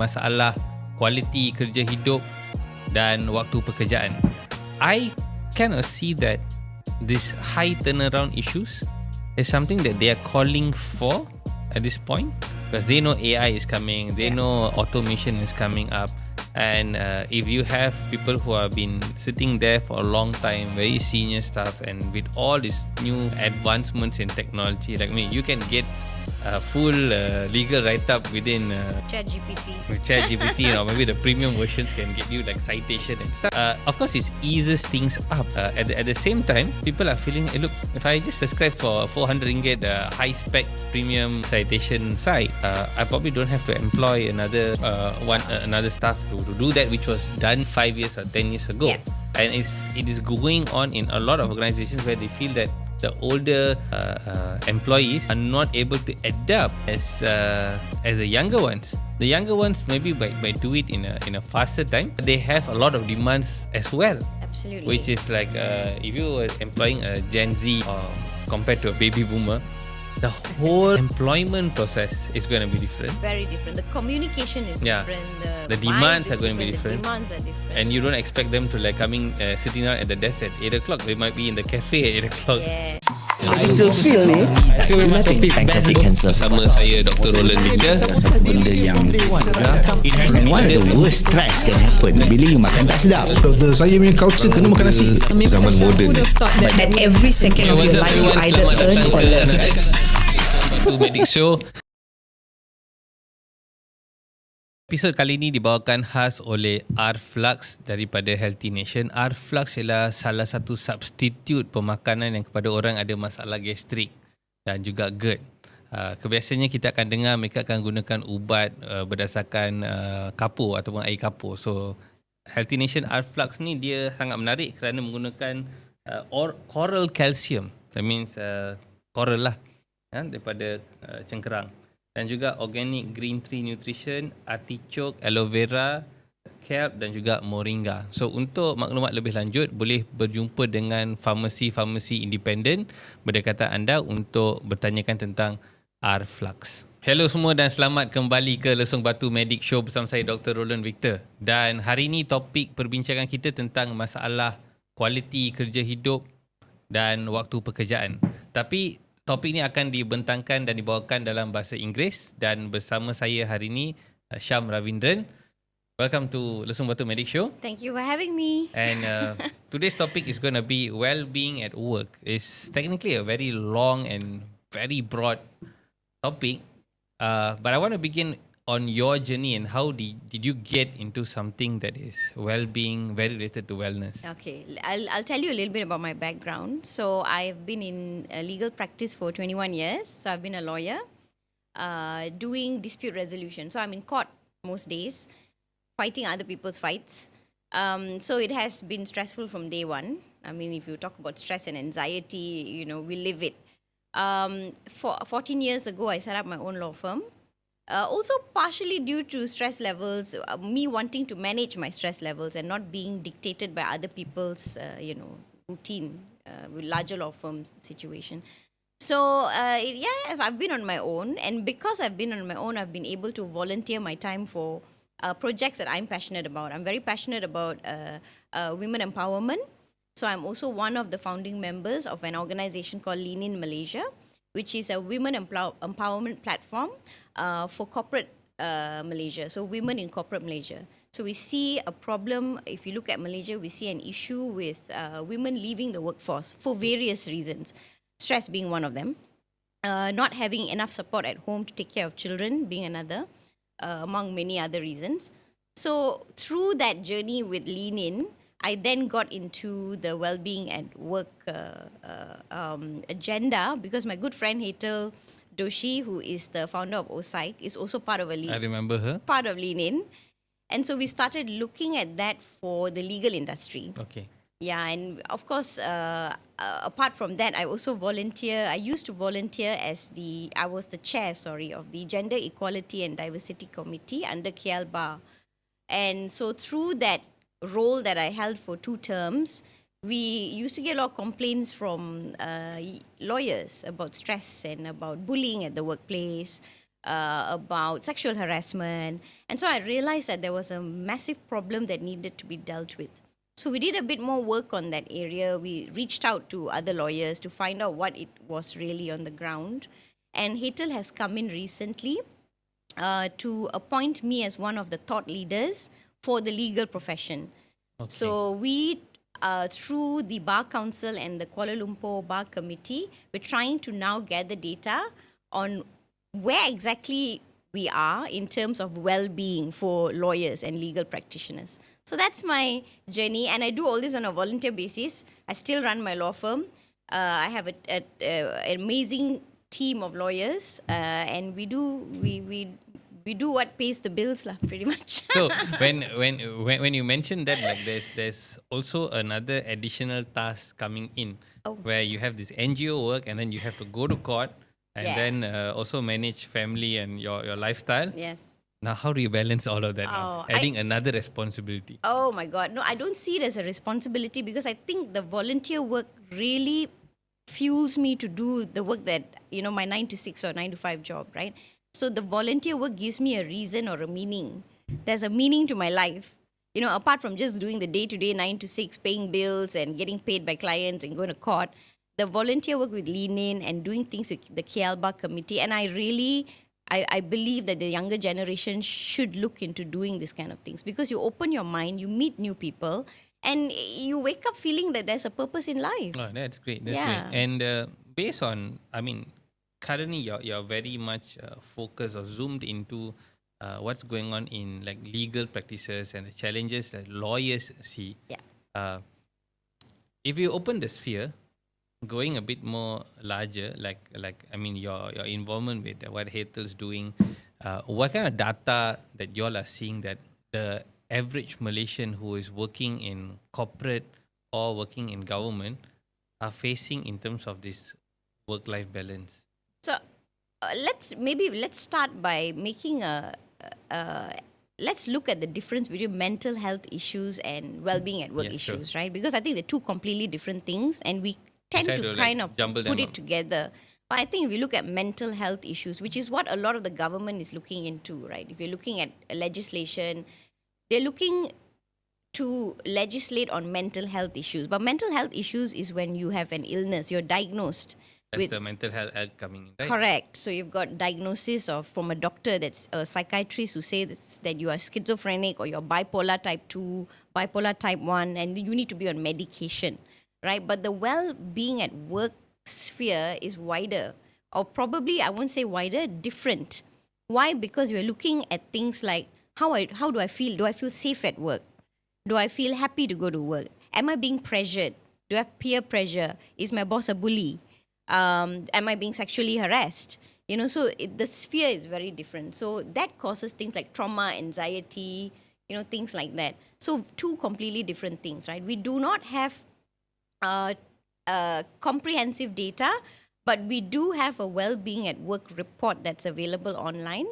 masalah kualiti kerja hidup dan waktu pekerjaan. I cannot see that this high turnaround issues is something that they are calling for at this point, because they know AI is coming, they know automation is coming up, and if you have people who have been sitting there for a long time, very senior staff, and with all these new advancements in technology, like me, you can get a full legal write-up within ChatGPT, maybe the premium versions can get you like citation and stuff. Of course, it eases things up. At the same time, people are feeling, hey, look, if I just subscribe for 400 ringgit high-spec premium citation site, I probably don't have to employ another staff to do that, which was done 5 years or 10 years ago. Yeah. And it is going on in a lot of organizations where they feel that the older employees are not able to adapt as the younger ones. The younger ones maybe by do it in a faster time, but they have a lot of demands as well. Absolutely. Which is like if you were employing a Gen Z compared to a baby boomer, the whole employment process is going to be different. Very different. The communication is different. The demands are going to be different. The demands are different. And you don't expect them to like sitting down at the desk at 8 o'clock. They might be in the cafe at 8 o'clock. Yeah. Kita feel ni pancreatic cancer. Bersama saya Dr. Roland Victor. satu benda yang one of the worst stress can happen bila you makan tak sedap. Doktor, saya punya culture kena makan nasi. Zaman moden. But at every second of your life you either earn or learn. Batu Medic Show. Episod kali ini dibawakan khas oleh R-Flux daripada Healthy Nation. R-Flux ialah salah satu substitute pemakanan yang kepada orang ada masalah gastrik dan juga GERD. Kebiasaannya kita akan dengar mereka akan gunakan ubat berdasarkan kapur ataupun air kapur. So Healthy Nation R-Flux ni dia sangat menarik kerana menggunakan coral calcium. That means coral lah, daripada cengkerang. Dan juga organic green tea nutrition, artichoke, aloe vera, kelp dan juga moringa. So untuk maklumat lebih lanjut boleh berjumpa dengan farmasi-farmasi independen berdekatan anda untuk bertanyakan tentang R-Flux. Hello semua dan selamat kembali ke Lesung Batu Medic Show bersama saya Dr. Roland Victor. Dan hari ini topik perbincangan kita tentang masalah kualiti kerja hidup dan waktu pekerjaan. Tapi topik ini akan dibentangkan dan dibawakan dalam bahasa Inggeris dan bersama saya hari ini Sharmila Ravendran. Welcome to Lesung Batu Medic Show. Thank you for having me. And today's topic is going to be well-being at work. It's technically a very long and very broad topic, but I want to begin on your journey and how did you get into something that is well-being, very related to wellness? Okay, I'll tell you a little bit about my background. So I've been in legal practice for 21 years. So I've been a lawyer doing dispute resolution. So I'm in court most days, fighting other people's fights. So it has been stressful from day one. I mean, if you talk about stress and anxiety, we live it. 14 years ago, I set up my own law firm. Also partially due to stress levels, me wanting to manage my stress levels and not being dictated by other people's, routine, with larger law firms situation. So, I've been on my own. And because I've been on my own, I've been able to volunteer my time for projects that I'm passionate about. I'm very passionate about women empowerment. So I'm also one of the founding members of an organization called Lean In Malaysia, which is a women empowerment platform for corporate Malaysia. So women in corporate Malaysia. So we see a problem, if you look at Malaysia, we see an issue with women leaving the workforce for various reasons. Stress being one of them. Not having enough support at home to take care of children being another, among many other reasons. So through that journey with Lean In, I then got into the well-being at work agenda because my good friend Hetal Doshi, who is the founder of OSIC, is also part of a I remember her. Part of Lean In. And so we started looking at that for the legal industry. Okay. Yeah, and of course, apart from that, I also volunteer. I used to volunteer I was the chair, of the Gender Equality and Diversity Committee under KL Bar. And so through that role that I held for 2 terms, we used to get a lot of complaints from lawyers about stress and about bullying at the workplace, about sexual harassment. And so I realized that there was a massive problem that needed to be dealt with. So we did a bit more work on that area. We reached out to other lawyers to find out what it was really on the ground. And Hetel has come in recently to appoint me as one of the thought leaders for the legal profession. Okay. So we, through the Bar Council and the Kuala Lumpur Bar Committee, we're trying to now gather data on where exactly we are in terms of well-being for lawyers and legal practitioners. So that's my journey, and I do all this on a volunteer basis. I still run my law firm. I have an amazing team of lawyers, and we do what pays the bills, lah, pretty much. So when you mentioned that, like there's also another additional task coming in, where you have this NGO work, and then you have to go to court, and then also manage family and your lifestyle. Yes. Now, how do you balance all of that now? Adding another responsibility. Oh my God. No, I don't see it as a responsibility, because I think the volunteer work really fuels me to do the work that, my 9 to 6 or 9 to 5 job, right? So the volunteer work gives me a reason or a meaning. There's a meaning to my life. Apart from just doing the day-to-day 9 to 6, paying bills and getting paid by clients and going to court, the volunteer work with Lean In and doing things with the KLBA committee, and I believe that the younger generation should look into doing this kind of things, because you open your mind, you meet new people, and you wake up feeling that there's a purpose in life. Oh, that's great. That's great. And based on, currently you're very much focused or zoomed into what's going on in like legal practices and the challenges that lawyers see. Yeah. If you open the sphere, going a bit more larger, your involvement with what Hetel's doing, what kind of data that y'all are seeing that the average Malaysian who is working in corporate or working in government are facing in terms of this work-life balance? So let's start by making let's look at the difference between mental health issues and well-being at work issues, right? Because I think they're two completely different things, and we tend to kind of put it together. But I think if you look at mental health issues, which is what a lot of the government is looking into, right? If you're looking at legislation, they're looking to legislate on mental health issues. But mental health issues is when you have an illness, you're diagnosed. That's the mental health coming in, right? Correct. So you've got diagnosis from a doctor, that's a psychiatrist, who says that you are schizophrenic or you're bipolar type 2, bipolar type 1, and you need to be on medication. Right, but the well-being at work sphere is wider, or probably I won't say wider, different. Why? Because we're looking at things like how do I feel? Do I feel safe at work? Do I feel happy to go to work? Am I being pressured? Do I have peer pressure? Is my boss a bully? Am I being sexually harassed? So the sphere is very different. So that causes things like trauma, anxiety, things like that. So two completely different things, right? We do not have comprehensive data, but we do have a well-being at work report that's available online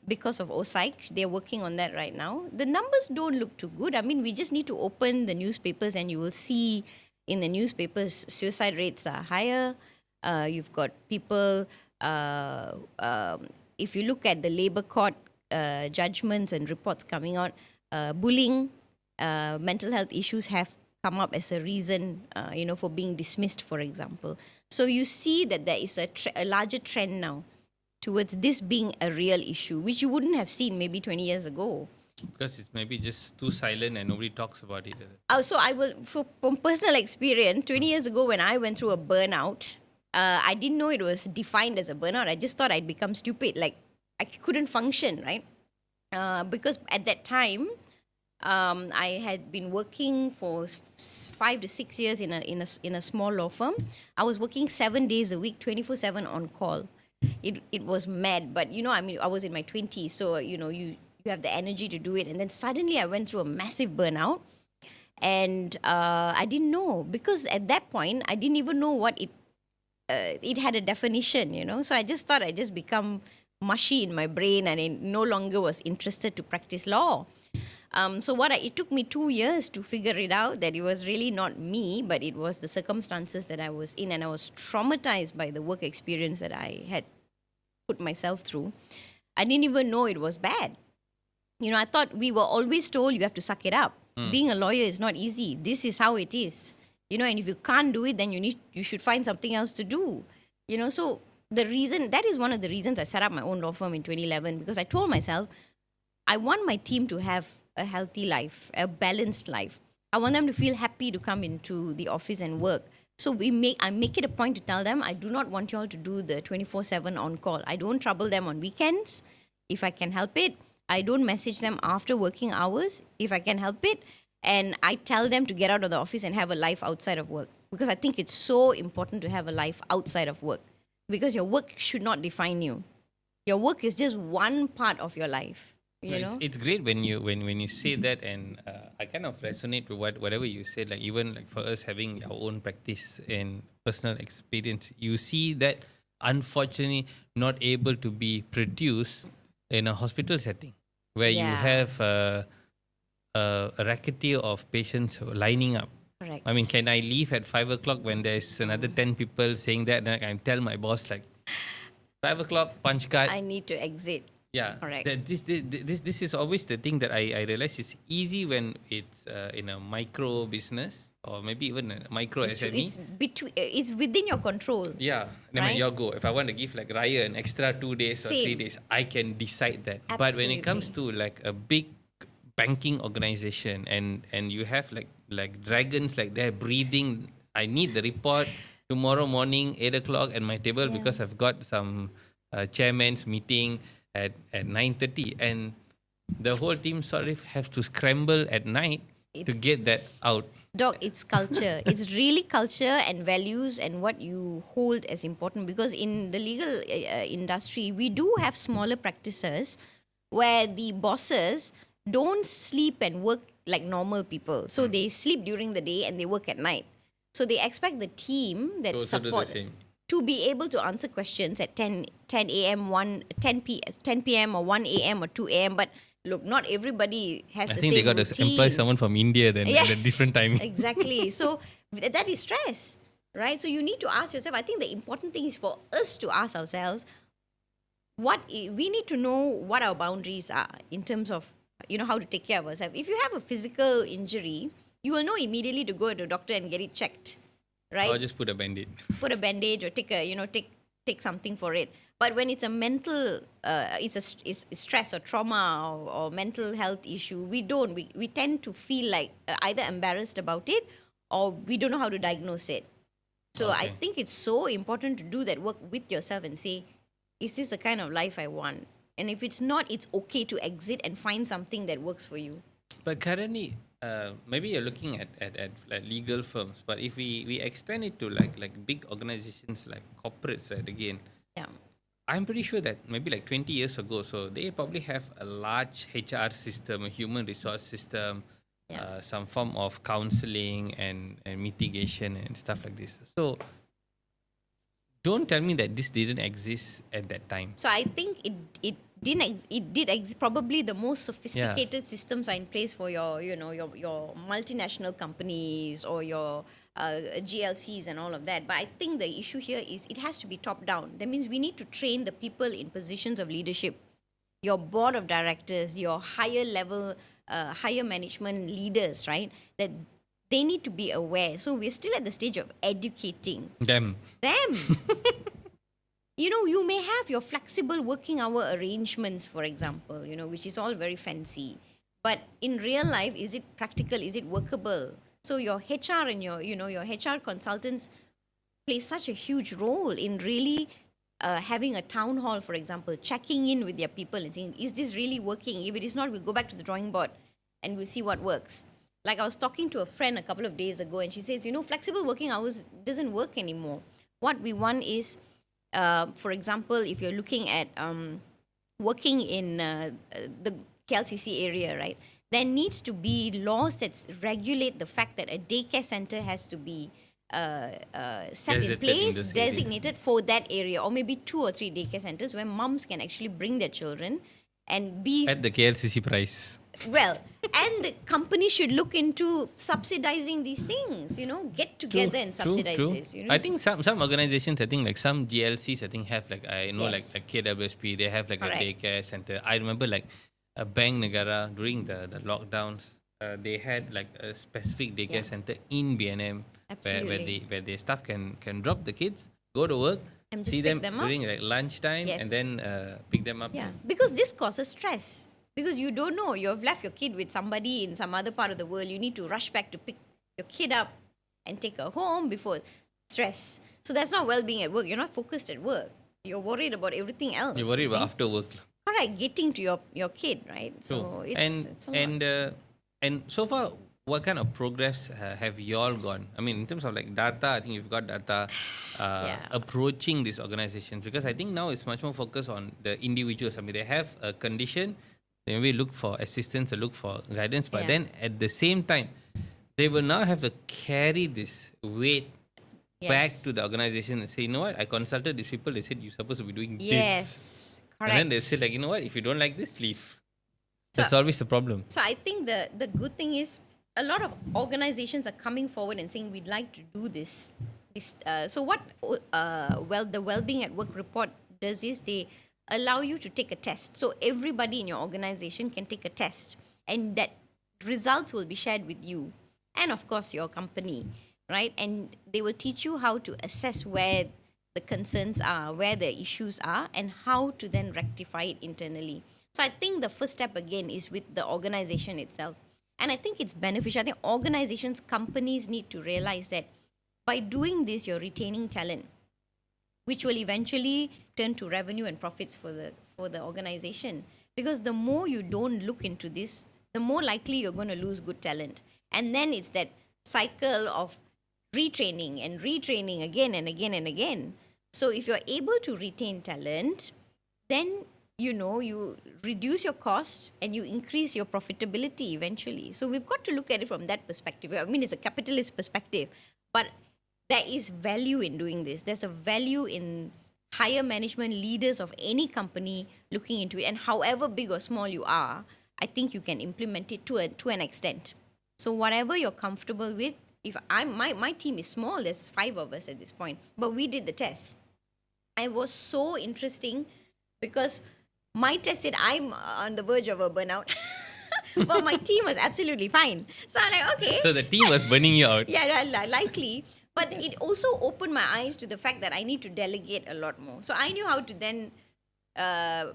because of OSIC. They're working on that right now. The numbers don't look too good. We just need to open the newspapers, and you will see in the newspapers suicide rates are higher. You've got people, if you look at the labor court judgments and reports coming out, bullying, mental health issues have come up as a reason, for being dismissed, for example. So you see that there is a larger trend now towards this being a real issue, which you wouldn't have seen maybe 20 years ago. Because it's maybe just too silent and nobody talks about it. So I will, from personal experience, 20 years ago when I went through a burnout, I didn't know it was defined as a burnout. I just thought I'd become stupid. Like, I couldn't function, right? Because at that time, I had been working for 5 to 6 years in a small law firm. I was working 7 days a week, 24/7 on call. It was mad, but I was in my 20s, so you have the energy to do it. And then suddenly I went through a massive burnout, and I didn't know, because at that point I didn't even know what it had a definition. So I just thought I just become mushy in my brain, and I no longer was interested to practice law. It took me 2 years to figure it out that it was really not me, but it was the circumstances that I was in, and I was traumatized by the work experience that I had put myself through. I didn't even know it was bad. I thought we were always told you have to suck it up. Being a lawyer is not easy. This is how it is. And if you can't do it, then you should find something else to do. So that is one of the reasons I set up my own law firm in 2011, because I told myself, I want my team to have a healthy life, a balanced life. I want them to feel happy to come into the office and work. So I make it a point to tell them, I do not want you all to do the 24/7 on call. I don't trouble them on weekends if I can help it. I don't message them after working hours if I can help it. And I tell them to get out of the office and have a life outside of work, because I think it's so important to have a life outside of work, because your work should not define you. Your work is just one part of your life. It's great when you say that, and I kind of resonate with whatever you said. Like even like for us having our own practice and personal experience, you see that unfortunately not able to be produced in a hospital setting where you have a rackety of patients lining up. Correct. I mean, can I leave at 5 o'clock when there's another 10 people saying that? And I can tell my boss like 5 o'clock punch card. I need to exit. Yeah, correct. This is always the thing that I realize it's easy when it's in a micro business or maybe even a micro SME. It's within your control. Yeah, right? You go. If I want to give like Raya an extra 2 days or 3 days, I can decide that. Absolutely. But when it comes to like a big banking organization and you have like dragons like they're breathing, I need the report tomorrow morning 8 o'clock at my table because I've got some chairman's meeting at 9:30, and the whole team sort of has to scramble at night to get that out. Doc, it's culture. It's really culture and values and what you hold as important, because in the legal industry, we do have smaller practices where the bosses don't sleep and work like normal people. So they sleep during the day and they work at night. So they expect the team that supports to be able to answer questions at 10 a.m., 10 p.m. or 1 a.m. or 2 a.m. But look, not everybody has the same routine. I think they got to employ someone from India then at a different timing. Exactly. So that is stress, right? So you need to ask yourself, I think the important thing is for us to ask ourselves, we need to know what our boundaries are in terms of, how to take care of ourselves. If you have a physical injury, you will know immediately to go to a doctor and get it checked. Right? Or just put a band-aid. Put a band-aid or take something for it. But when it's a mental, it's stress or trauma or mental health issue, we tend to feel like either embarrassed about it or we don't know how to diagnose it. So I think it's so important to do that work with yourself and say, is this the kind of life I want? And if it's not, it's okay to exit and find something that works for you. But currently, maybe you're looking at legal firms, but if we extend it to like big organizations like corporates, right? Again, I'm pretty sure that maybe like 20 years ago, so they probably have a large HR system, a human resource system, some form of counseling and mitigation and stuff like this. So don't tell me that this didn't exist at that time. So I think it did exist. Probably the most sophisticated systems are in place for your multinational companies or your GLCs and all of that. But I think the issue here is it has to be top down. That means we need to train the people in positions of leadership, your board of directors, your higher level, higher management leaders, right? That they need to be aware. So we're still at the stage of educating them. You may have your flexible working hour arrangements, for example, which is all very fancy. But in real life, is it practical? Is it workable? So your HR and your HR consultants play such a huge role in really having a town hall, for example, checking in with their people and saying, is this really working? If it is not, we'll go back to the drawing board and we'll see what works. Like I was talking to a friend a couple of days ago and she says, flexible working hours doesn't work anymore. What we want is, for example, if you're looking at working in the KLCC area, right, there needs to be laws that regulate the fact that a daycare center has to be set in place, designated for that area, or maybe 2 or 3 daycare centers where mums can actually bring their children and be... At the KLCC price. Well, And the company should look into subsidizing these things, get together and subsidize this. I think some organizations, I think like some GLCs, I think have like, I know Yes. like KWSP, they have like Correct. a daycare center. I remember like a Bank Negara during the lockdowns, they had like a specific daycare center in BNM Absolutely. where the staff can drop the kids, go to work, And just see pick them them up. during like lunchtime, Yes. and then pick them up. Yeah, because this causes stress. Because you don't know, you've left your kid with somebody in some other part of the world. You need to rush back to pick your kid up and take her home before stress. So that's not well-being at work. You're not focused at work. You're worried about everything else. You worry you about see? after work. Correct, getting to your kid, right? So True. it's a lot. And so far, what kind of progress have you all gone? I mean, in terms of like data, I think you've got data approaching these organizations, because I think now it's much more focused on the individuals. I mean, they have a condition, they maybe look for assistance or look for guidance, but Yeah. then at the same time, they will now have to carry this weight back Yes. to the organization and say, you know what, I consulted these people, they said you're supposed to be doing this. Yes, correct. And then they say like, you know what, if you don't like this, leave. So- That's always the problem. So I think the good thing is a lot of organizations are coming forward and saying we'd like to do this. So what the Wellbeing at Work report does is they allow you to take a test. So everybody in your organization can take a test, and that results will be shared with you and of course your company, right? And they will teach you how to assess where the concerns are, where the issues are, and how to then rectify it internally. So I think the first step again is with the organization itself. And I think it's beneficial. I think organizations, companies need to realize that by doing this, you're retaining talent, which will eventually turn to revenue and profits for the organization. Because the more you don't look into this, the more likely you're going to lose good talent. And then it's that cycle of retraining again and again and again. So if you're able to retain talent, then you reduce your cost and you increase your profitability eventually. So we've got to look at it from that perspective. I mean, it's a capitalist perspective, but there is value in doing this. There's a value in higher management leaders of any company looking into it. And however big or small you are, I think you can implement it to an extent. So whatever you're comfortable with, if my team is small, there's 5 of us at this point, but we did the test. It was so interesting because my test said I'm on the verge of a burnout. Well, my team was absolutely fine. So I'm like, okay. So the team was burning you out. Yeah, likely. But it also opened my eyes to the fact that I need to delegate a lot more. So I knew how to then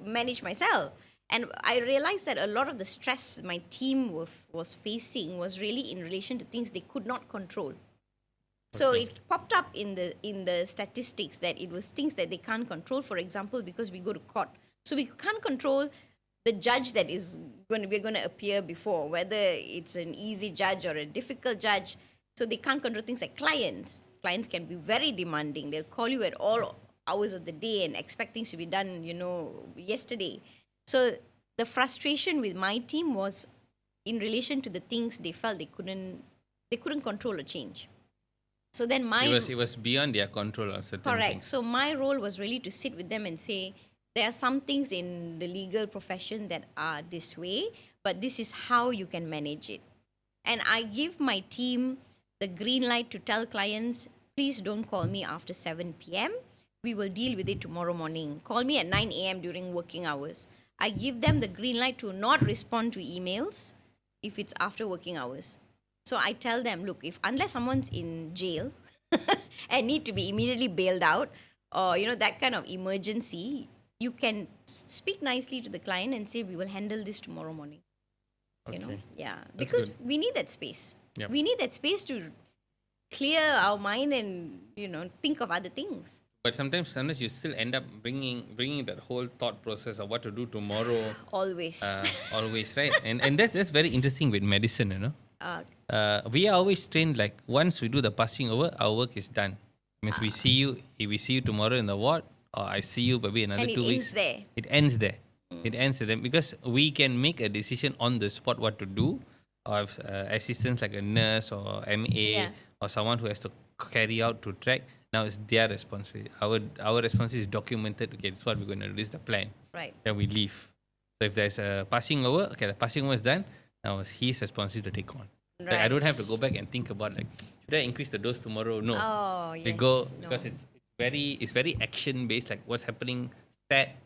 manage myself. And I realized that a lot of the stress my team was facing was really in relation to things they could not control. So it popped up in the statistics that it was things that they can't control. For example, because we go to court. So we can't control the judge that we're going to appear before, whether it's an easy judge or a difficult judge. So they can't control things like clients. Clients can be very demanding. They'll call you at all hours of the day and expect things to be done, yesterday. So the frustration with my team was in relation to the things they felt they couldn't control or change. So then It was beyond their control on certain correct. things. So my role was really to sit with them and say, there are some things in the legal profession that are this way, but this is how you can manage it. And I give my team the green light to tell clients, please don't call me after 7 p.m. We will deal with it tomorrow morning. Call me at 9 a.m. during working hours. I give them the green light to not respond to emails if it's after working hours. So I tell them, look, unless someone's in jail and need to be immediately bailed out, or that kind of emergency, you can speak nicely to the client and say, we will handle this tomorrow morning. Okay. Yeah, That's because good. we need that space. Yep. We need that space to clear our mind and think of other things. But sometimes you still end up bringing that whole thought process of what to do tomorrow. Always. Always, right? And that's very interesting with medicine, Uh, we are always trained like once we do the passing over, our work is done. Means we see you. If we see you tomorrow in the ward, or I see you maybe another And it 2 ends weeks. there. It ends there. It ends there because we can make a decision on the spot what to do, or if, assistants like a nurse or MA Yeah. or someone who has to carry out to track. Now it's their responsibility. Our responsibility is documented. Okay, this is what we're going to do. This is the plan. right. Then we leave. So if there's a passing over, okay, the passing over is done. Now it's his responsibility to take on. Like, I don't have to go back and think about like, should I increase the dose tomorrow? No. Oh, yes. We go No. because it's very action based. Like what's happening, stat.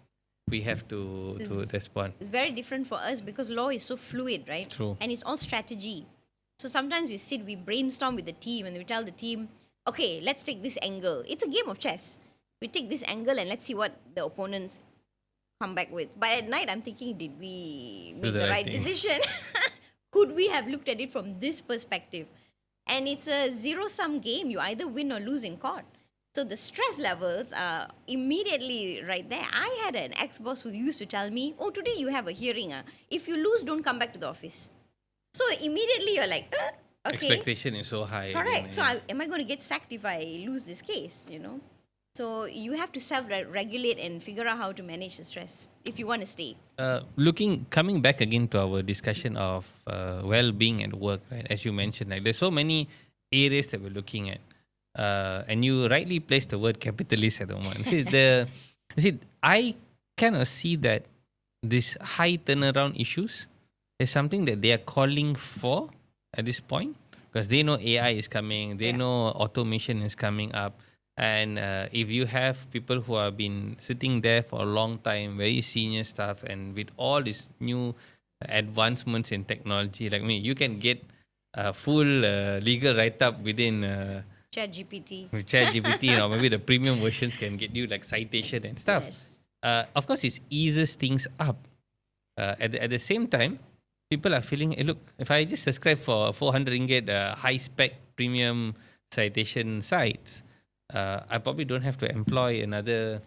We have to respond. It's very different for us because law is so fluid, right? True. And it's all strategy. So sometimes we brainstorm with the team and we tell the team, okay, let's take this angle. It's a game of chess. We take this angle and let's see what the opponents come back with. But at night, I'm thinking, did we make the right thing. decision? Could we have looked at it from this perspective? And it's a zero-sum game. You either win or lose in court. So the stress levels are immediately right there. I had an ex-boss who used to tell me, oh, today you have a hearing. If you lose, don't come back to the office. So immediately you're like, okay. Expectation is so high. Correct. Again, So am I going to get sacked if I lose this case, So you have to self-regulate and figure out how to manage the stress if you want to stay. Coming back again to our discussion of well-being at work, right? As you mentioned, like there's so many areas that we're looking at. And you rightly placed the word capitalist at the moment. I kind of see that this high turnaround issues is something that they are calling for at this point because they know AI is coming, they know automation is coming up. And if you have people who have been sitting there for a long time, very senior staff, and with all these new advancements in technology, like me, you can get a full legal write-up within ChatGPT. with ChatGPT, or maybe the premium versions can get you like citation and stuff. Yes. Of course, it eases things up. At the same time, people are feeling, hey, look, if I just subscribe for 400 ringgit high-spec premium citation sites, I probably don't have to employ another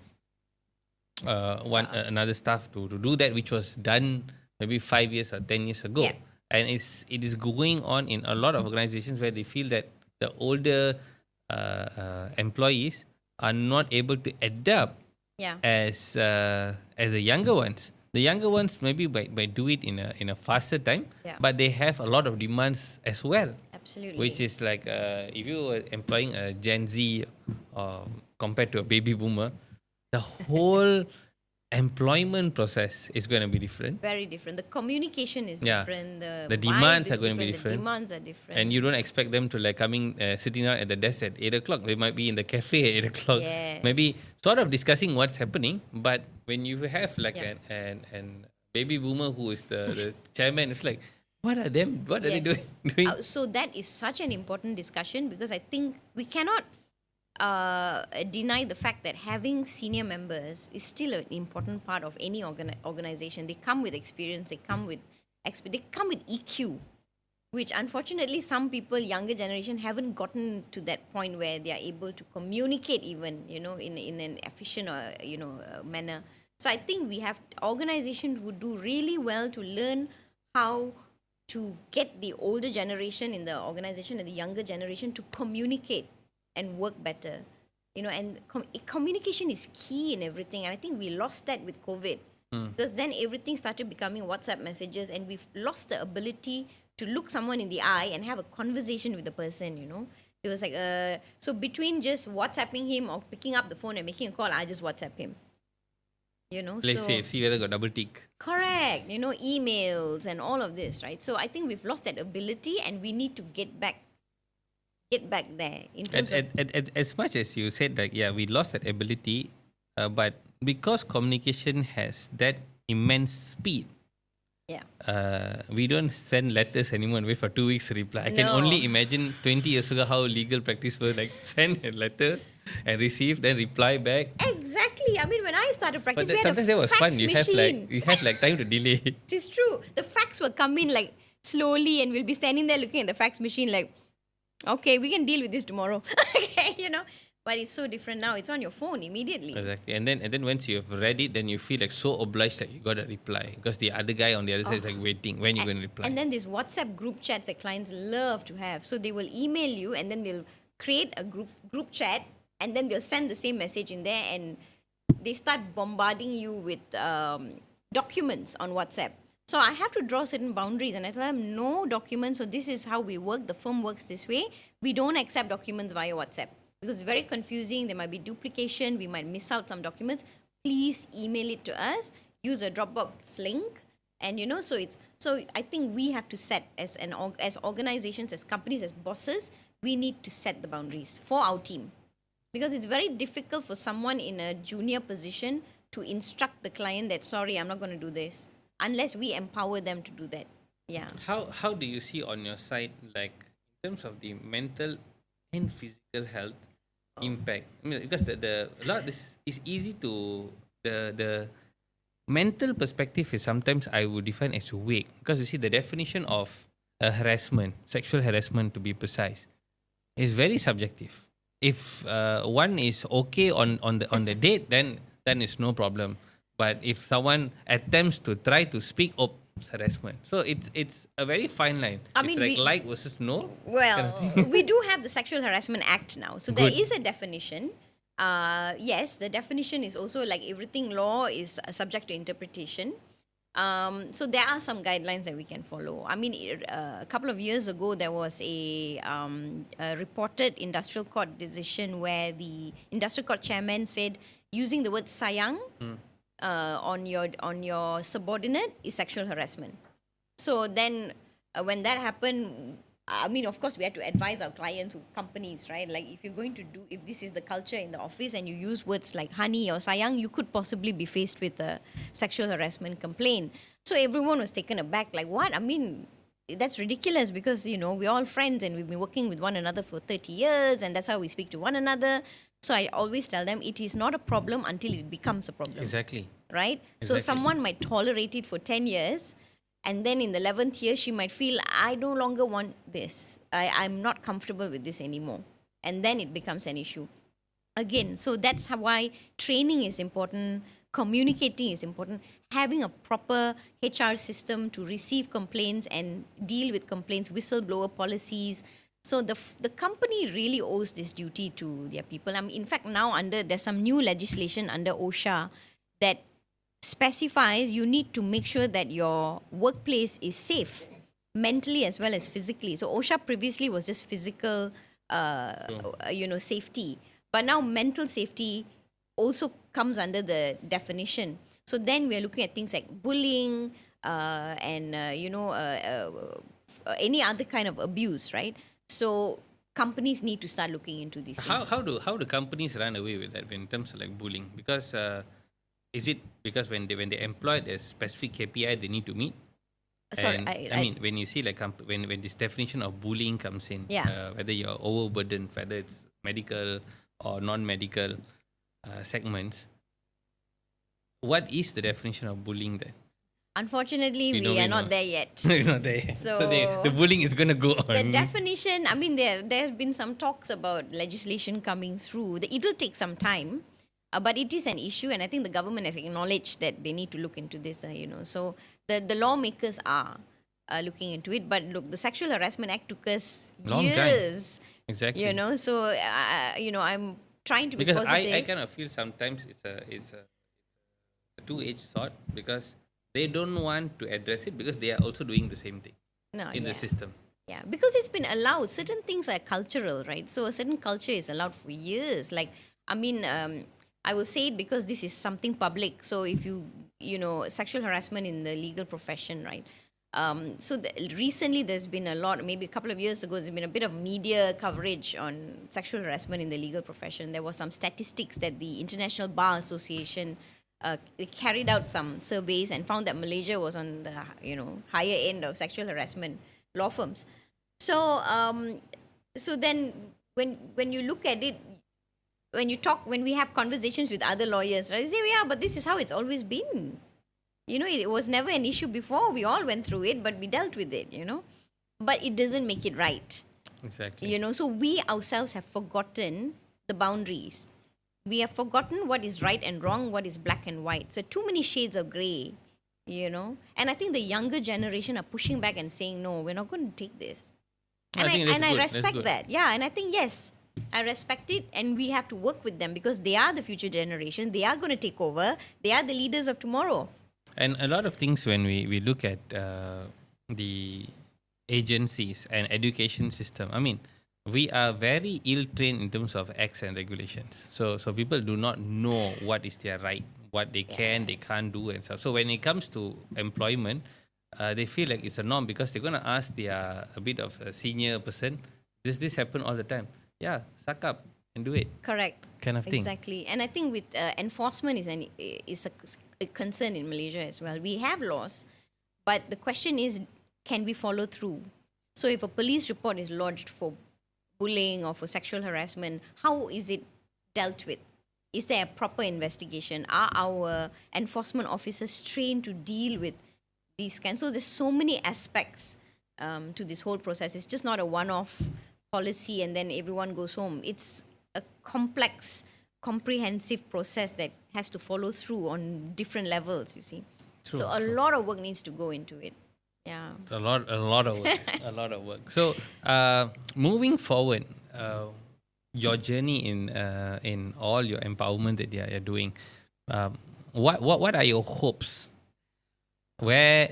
another staff to do that, which was done maybe 5 years or 10 years ago. Yeah. And it is going on in a lot of organizations where they feel that the older employees are not able to adapt as the younger ones. The younger ones maybe by do it in a faster time, but they have a lot of demands as well. Absolutely. Which is like if you were employing a Gen Z compared to a baby boomer, the whole employment process is going to be different. Very different. The communication is different. The demands are going to be different. The demands are different. And you don't expect them to like sitting down at the desk at 8 o'clock. They might be in the cafe at 8 o'clock. Yes. Maybe sort of discussing what's happening. But when you have like an baby boomer who is the chairman, it's like, what are they doing? So that is such an important discussion because I think we cannot deny the fact that having senior members is still an important part of any organization. They come with experience, they come with EQ, which unfortunately some people, younger generation, haven't gotten to that point where they are able to communicate even, in an efficient or, manner. So I think we have organizations would do really well to learn how to get the older generation in the organization and the younger generation to communicate and work better, and communication is key in everything. And I think we lost that with COVID because then everything started becoming WhatsApp messages and we've lost the ability to look someone in the eye and have a conversation with the person, It was like, so between just WhatsApping him or picking up the phone and making a call, I just WhatsApp him. Let's see whether got double tick. Correct. Emails and all of this, right? So I think we've lost that ability and we need to get back there in terms of... As much as you said, like, we lost that ability, but because communication has that immense speed, we don't send letters anymore and wait for 2 weeks to reply. I can only imagine 20 years ago how legal practice was, like send a letter and receive, then reply back. Exactly. I mean, when I started practice, but we had sometimes a that was fax fun. machine. You have time to delay. It is true. The fax will come in like slowly and we'll be standing there looking at the fax machine like, okay, we can deal with this tomorrow. Okay, But it's so different now. It's on your phone immediately. Exactly. And then once you have read it, then you feel like so obliged that you got to reply. Because the other guy on the other side is like waiting. When you going to reply? And then this WhatsApp group chats that clients love to have. So they will email you and then they'll create a group chat and then they'll send the same message in there and they start bombarding you with documents on WhatsApp. So I have to draw certain boundaries and I tell them no documents. So this is how we work. The firm works this way. We don't accept documents via WhatsApp because it's very confusing. There might be duplication. We might miss out some documents. Please email it to us. Use a Dropbox link And so I think we have to set as organizations, as companies, as bosses, we need to set the boundaries for our team, because it's very difficult for someone in a junior position to instruct the client that, sorry, I'm not going to do this, unless we empower them to do that. Yeah. How do you see on your side, like in terms of the mental and physical health impact? I mean, because the a lot is easy to the mental perspective is sometimes I would define as vague, because you see the definition of harassment, sexual harassment to be precise, is very subjective. If one is okay on the date, then it's no problem. But if someone attempts to try to speak up, it's harassment. So it's a very fine line. I It's mean, like like versus no. Well, we do have the Sexual Harassment Act now. So there is a definition. Yes, the definition is also like everything law is subject to interpretation. So there are some guidelines that we can follow. I mean, a couple of years ago, there was a reported industrial court decision where the industrial court chairman said using the word sayang on your subordinate is sexual harassment. So then when that happened, I mean, of course, we had to advise our clients or companies, right? Like, if you're going to if this is the culture in the office and you use words like honey or sayang, you could possibly be faced with a sexual harassment complaint. So everyone was taken aback, like, what? I mean, that's ridiculous, because, we're all friends and we've been working with one another for 30 years and that's how we speak to one another. So I always tell them it is not a problem until it becomes a problem. Exactly. Right? So someone might tolerate it for 10 years. And then in the 11th year, she might feel, I no longer want this. I'm not comfortable with this anymore. And then it becomes an issue. Again, so that's why training is important, communicating is important, having a proper HR system to receive complaints and deal with complaints, whistleblower policies. So the company really owes this duty to their people. I mean, in fact, now there's some new legislation under OSHA that specifies you need to make sure that your workplace is safe, mentally as well as physically. So OSHA previously was just physical, safety, but now mental safety also comes under the definition. So then we are looking at things like bullying and any other kind of abuse, right? So companies need to start looking into these things. How do companies run away with that in terms of like bullying? Because is it because when they employ there's specific KPI they need to meet? Sorry, and I mean, when you see like when this definition of bullying comes in, whether you're overburdened, whether it's medical or non-medical segments, what is the definition of bullying then? Unfortunately, we are not there yet. We're not there yet. So the bullying is going to go on. The definition, I mean, there have been some talks about legislation coming through. It will take some time. But it is an issue, and I think the government has acknowledged that they need to look into this. So the lawmakers are looking into it. But look, the Sexual Harassment Act took us Long years. time. Exactly. So I'm trying to be because positive. I kind of feel sometimes it's a two-edged sword, because they don't want to address it because they are also doing the same thing in the system. Yeah, because it's been allowed. Certain things are cultural, right? So a certain culture is allowed for years. Like, I mean, I will say it because this is something public. So if sexual harassment in the legal profession, right? Recently there's been a lot, maybe a couple of years ago, there's been a bit of media coverage on sexual harassment in the legal profession. There was some statistics that the International Bar Association carried out some surveys and found that Malaysia was on the higher end of sexual harassment law firms. So then when you look at it, when we have conversations with other lawyers, right, they say, yeah, but this is how it's always been. It was never an issue before. We all went through it, but we dealt with it, But it doesn't make it right. Exactly. So we ourselves have forgotten the boundaries. We have forgotten what is right and wrong, what is black and white. So too many shades of grey, And I think the younger generation are pushing back and saying, no, we're not going to take this. And I respect that. Yeah, and I think, yes, I respect it, and we have to work with them because they are the future generation. They are going to take over. They are the leaders of tomorrow. And a lot of things when we look at the agencies and education system, I mean, we are very ill-trained in terms of acts and regulations. So people do not know what is their right, what they can, they can't do and stuff. So when it comes to employment, they feel like it's a norm because they're gonna ask a bit of a senior person, does this happen all the time? Yeah, suck up and do it. Correct. Kind of thing. Exactly. And I think with enforcement is a concern in Malaysia as well. We have laws, but the question is, can we follow through? So if a police report is lodged for bullying or for sexual harassment, how is it dealt with? Is there a proper investigation? Are our enforcement officers trained to deal with these kinds? So there's so many aspects to this whole process. It's just not a one-off policy and then everyone goes home. It's a complex, comprehensive process that has to follow through on different levels, you see. True, So a lot of work needs to go into it. Yeah. A lot of work. A lot of work. So moving forward, your journey in all your empowerment that you're doing, what are your hopes? Where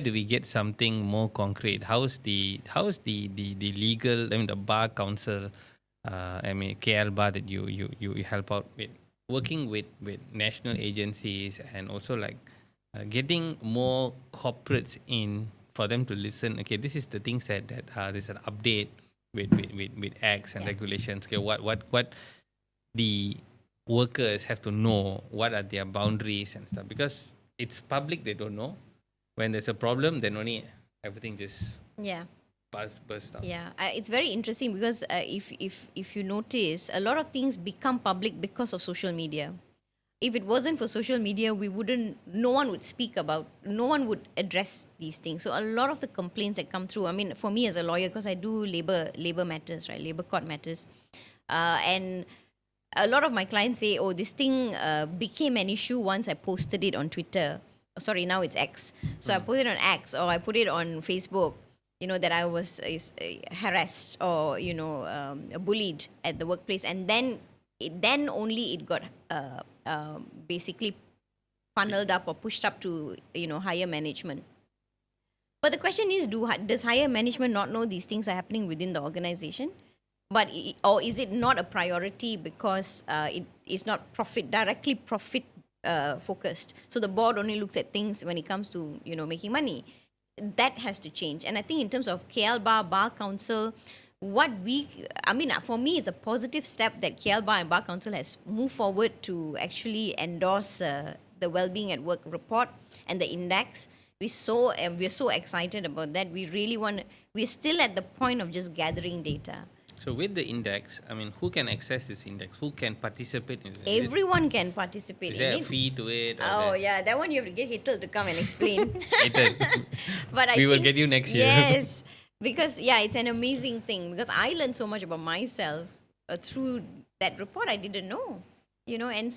do we get something more concrete? How's the legal, I mean the bar council, KL bar that you help out with, working with national agencies and also like getting more corporates in for them to listen. Okay, this is the things that there's an update with acts and regulations. Okay, what the workers have to know, what are their boundaries and stuff, because it's public, they don't know. When there's a problem, then only everything just bursts out. Yeah, it's very interesting because if you notice, a lot of things become public because of social media. If it wasn't for social media, no one would speak about, no one would address these things. So a lot of the complaints that come through, I mean, for me as a lawyer, because I do labor matters, right, labor court matters, and a lot of my clients say, oh, this thing became an issue once I posted it on Twitter. Sorry, now it's X. So I put it on X or I put it on Facebook, that I was harassed or, bullied at the workplace. And then only it got basically funneled up or pushed up to, higher management. But the question is, does higher management not know these things are happening within the organization? Or is it not a priority because it is not directly profit focused? So the board only looks at things when it comes to making money. That has to change. And I think in terms of KL Bar Council, for me, it's a positive step that KL Bar and Bar Council has moved forward to actually endorse the Wellbeing at Work report and the index. We're so excited about that. We're still at the point of just gathering data. So with the index, who can access this index? Who can participate in it? Everyone can participate in it. Is there a fee to it? That one you have to get Hitel to come and explain. But we will get you next year. Yes, because it's an amazing thing. Because I learned so much about myself through that report. I didn't know, and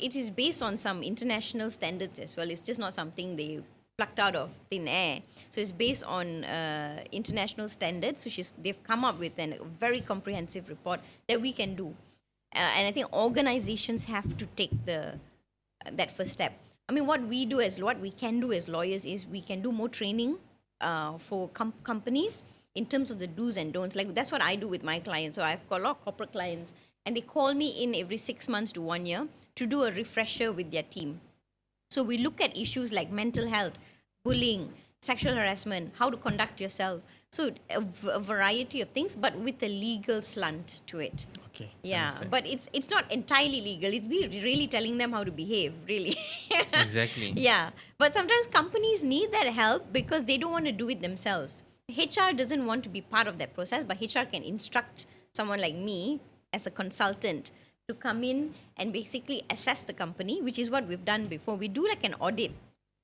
it is based on some international standards as well. It's just not something they plucked out of thin air. So it's based on international standards. So they've come up with a very comprehensive report that we can do. And I think organizations have to take that first step. What we can do as lawyers is we can do more training for companies in terms of the do's and don'ts. Like that's what I do with my clients. So I've got a lot of corporate clients and they call me in every 6 months to 1 year to do a refresher with their team. So we look at issues like mental health, bullying, sexual harassment, how to conduct yourself. So a variety of things, but with a legal slant to it. Okay. Yeah, but it's not entirely legal. It's really telling them how to behave, really. Exactly. Yeah, but sometimes companies need that help because they don't want to do it themselves. HR doesn't want to be part of that process, but HR can instruct someone like me as a consultant to come in and basically assess the company, which is what we've done before. We do like an audit.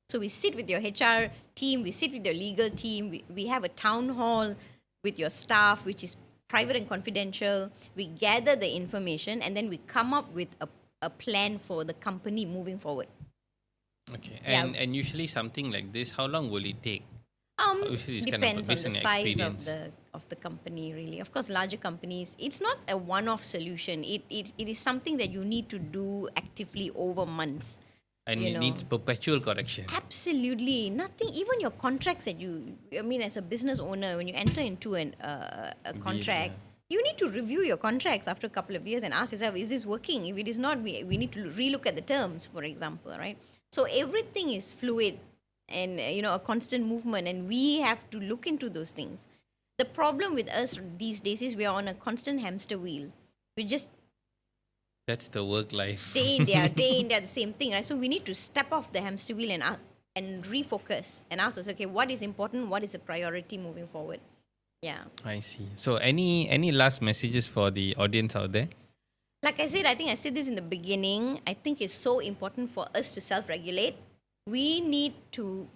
So we sit with your HR team, we sit with your legal team, we have a town hall with your staff, which is private and confidential. We gather the information and then we come up with a plan for the company moving forward. Okay. And usually something like this, how long will it take? Depends on the size of the company, really. Of course, larger companies, it's not a one-off solution. It is something that you need to do actively over months. And it needs perpetual correction. Absolutely. Nothing, even your contracts that as a business owner, when you enter into a contract, you need to review your contracts after a couple of years and ask yourself, is this working? If it is not, we need to relook at the terms, for example, right? So everything is fluid and, a constant movement, and we have to look into those things. The problem with us these days is we are on a constant hamster wheel. We just That's the work life. day in, day the same thing, right? So we need to step off the hamster wheel and refocus and ask us, okay, what is important? What is a priority moving forward? Yeah. I see. So any last messages for the audience out there? Like I said, I think I said this in the beginning. I think it's so important for us to self-regulate. We need to,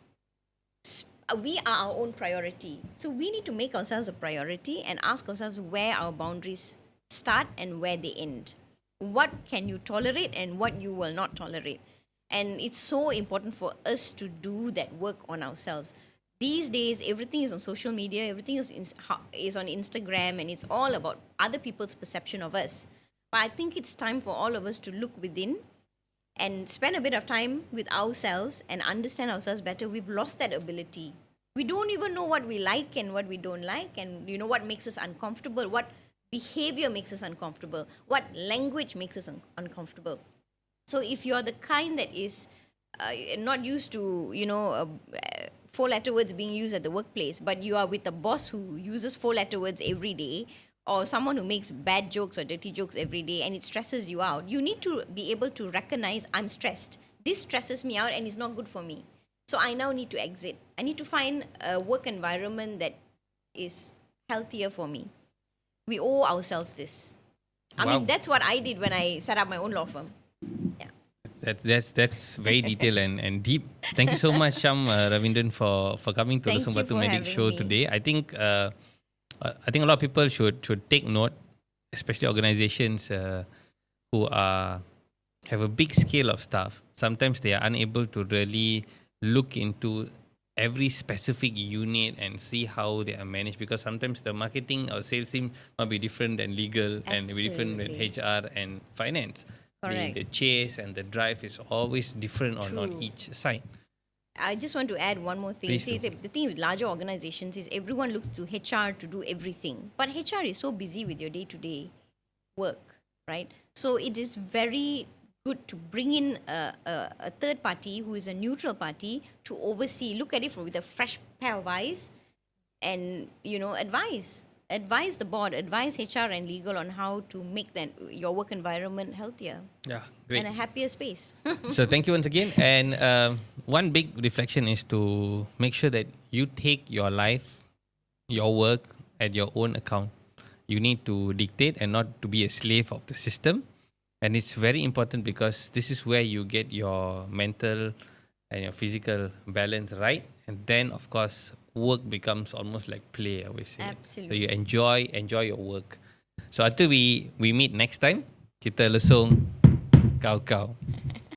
we are our own priority. So we need to make ourselves a priority and ask ourselves where our boundaries start and where they end. What can you tolerate and what you will not tolerate? And it's so important for us to do that work on ourselves. These days, everything is on social media, everything is on Instagram, and it's all about other people's perception of us. But I think it's time for all of us to look within and spend a bit of time with ourselves and understand ourselves better. We've lost that ability. We don't even know what we like and what we don't like, and what makes us uncomfortable, what behavior makes us uncomfortable, what language makes us uncomfortable. So if you're the kind that is not used to, 4-letter words being used at the workplace, but you are with a boss who uses 4-letter words every day, or someone who makes bad jokes or dirty jokes every day, and it stresses you out, you need to be able to recognize, I'm stressed. This stresses me out and it's not good for me. So I now need to exit. I need to find a work environment that is healthier for me. We owe ourselves this. I mean, that's what I did when I set up my own law firm. Yeah. That's very detailed and deep. Thank you so much, Sharmila Ravendran, for coming to the Lesung Batu Medic show today. I think a lot of people should take note, especially organizations who have a big scale of staff. Sometimes they are unable to really look into every specific unit and see how they are managed, because sometimes the marketing or sales team might be different than legal and be different than HR and finance. Correct. The chase and the drive is always different on each side. I just want to add one more thing. See, the thing with larger organizations is everyone looks to HR to do everything. But HR is so busy with your day-to-day work, right? So it is very good to bring in a third party who is a neutral party to oversee, look at it with a fresh pair of eyes and, advise the board, advise HR and legal on how to make your work environment healthier. Yeah, great. And a happier space. So thank you once again. And one big reflection is to make sure that you take your life, your work at your own account. You need to dictate and not to be a slave of the system. And it's very important because this is where you get your mental and your physical balance right. And then, of course, work becomes almost like play, I always say. Absolutely. So you enjoy your work. So until we meet next time, kita lesung kau-kau.